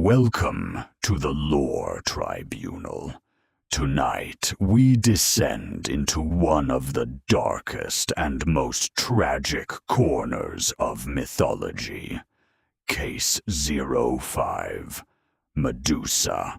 Welcome to the Lore Tribunal. Tonight, we descend into one of the darkest and most tragic corners of mythology. Case 05, Medusa.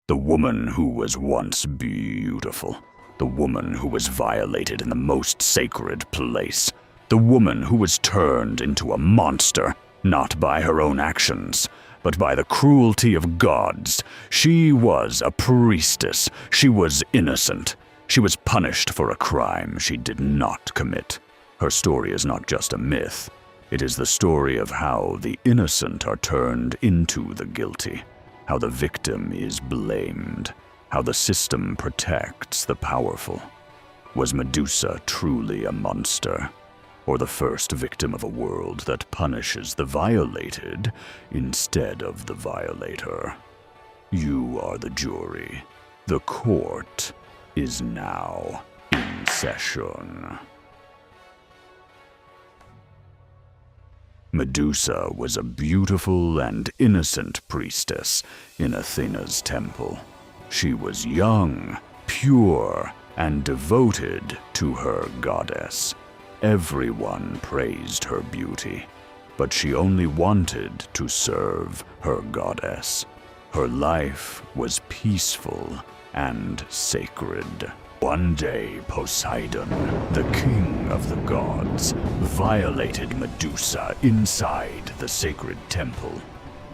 The woman who was once beautiful. The woman who was violated in the most sacred place. The woman who was turned into a monster, not by her own actions, but by the cruelty of gods. She was a priestess. She was innocent. She was punished for a crime she did not commit. Her story is not just a myth. It is the story of how the innocent are turned into the guilty, how the victim is blamed, how the system protects the powerful. Was Medusa truly a monster, or the first victim of a world that punishes the violated instead of the violator? You are the jury. The court is now in session. Medusa was a beautiful and innocent priestess in Athena's temple. She was young, pure, and devoted to her goddess. Everyone praised her beauty, but she only wanted to serve her goddess. Her life was peaceful and sacred. One day, Poseidon, the king of the gods, violated Medusa inside the sacred temple.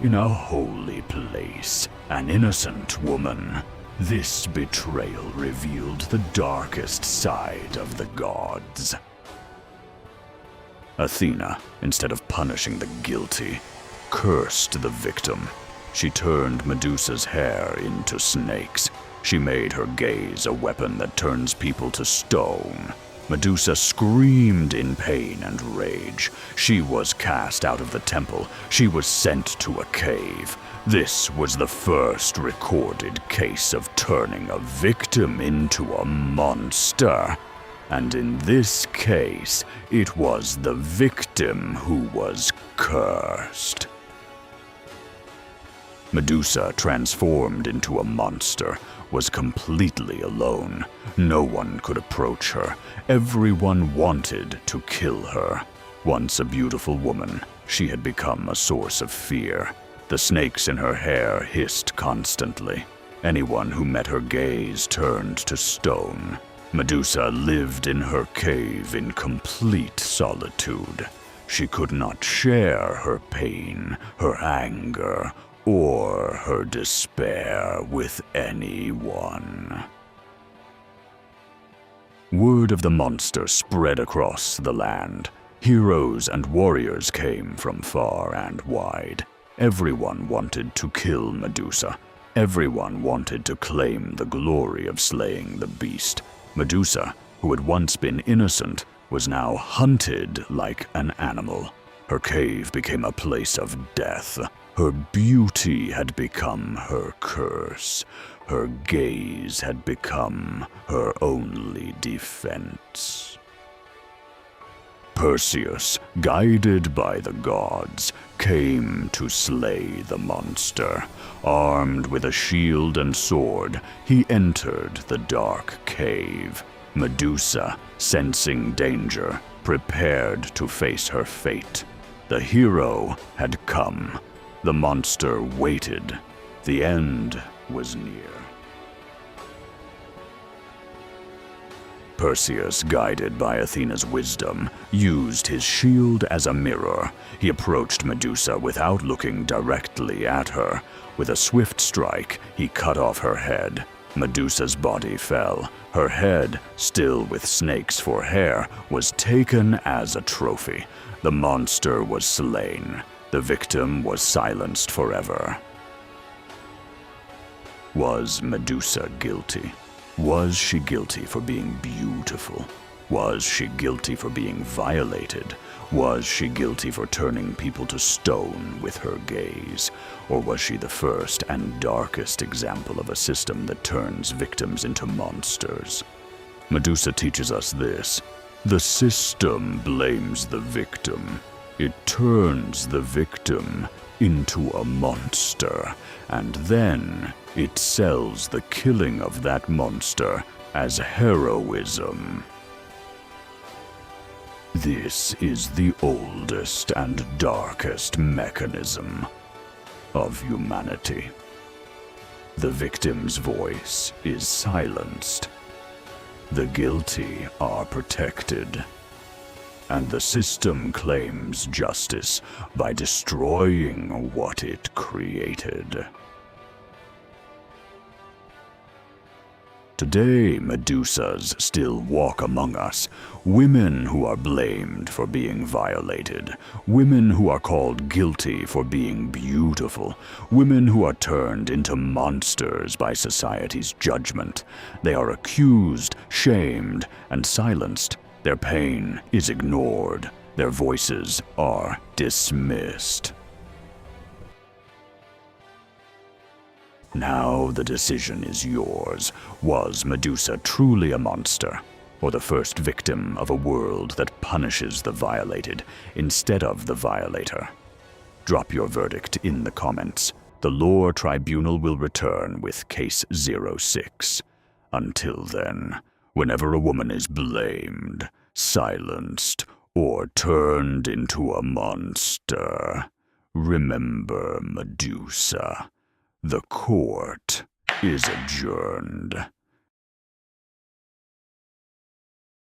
In a holy place, an innocent woman. This betrayal revealed the darkest side of the gods. Athena, instead of punishing the guilty, cursed the victim. She turned Medusa's hair into snakes. She made her gaze a weapon that turns people to stone. Medusa screamed in pain and rage. She was cast out of the temple. She was sent to a cave. This was the first recorded case of turning a victim into a monster. And in this case, it was the victim who was cursed. Medusa, transformed into a monster, was completely alone. No one could approach her. Everyone wanted to kill her. Once a beautiful woman, she had become a source of fear. The snakes in her hair hissed constantly. Anyone who met her gaze turned to stone. Medusa lived in her cave in complete solitude. She could not share her pain, her anger, or her despair with anyone. Word of the monster spread across the land. Heroes and warriors came from far and wide. Everyone wanted to kill Medusa. Everyone wanted to claim the glory of slaying the beast. Medusa, who had once been innocent, was now hunted like an animal. Her cave became a place of death. Her beauty had become her curse. Her gaze had become her only defense. Perseus, guided by the gods, came to slay the monster. Armed with a shield and sword, he entered the dark cave. Medusa, sensing danger, prepared to face her fate. The hero had come. The monster waited. The end was near. Perseus, guided by Athena's wisdom, used his shield as a mirror. He approached Medusa without looking directly at her. With a swift strike, he cut off her head. Medusa's body fell. Her head, still with snakes for hair, was taken as a trophy. The monster was slain. The victim was silenced forever. Was Medusa guilty? Was she guilty for being beautiful? Was she guilty for being violated? Was she guilty for turning people to stone with her gaze? Or was she the first and darkest example of a system that turns victims into monsters? Medusa teaches us this: the system blames the victim. It turns the victim into a monster, and then it sells the killing of that monster as heroism. This is the oldest and darkest mechanism of humanity. The victim's voice is silenced. The guilty are protected. And the system claims justice by destroying what it created. Today, Medusas still walk among us, women who are blamed for being violated, women who are called guilty for being beautiful, women who are turned into monsters by society's judgment. They are accused, shamed, and silenced. Their pain is ignored. Their voices are dismissed. Now the decision is yours. Was Medusa truly a monster, or the first victim of a world that punishes the violated instead of the violator? Drop your verdict in the comments. The Lore Tribunal will return with Case 06. Until then, whenever a woman is blamed, silenced, or turned into a monster, remember Medusa. The court is adjourned.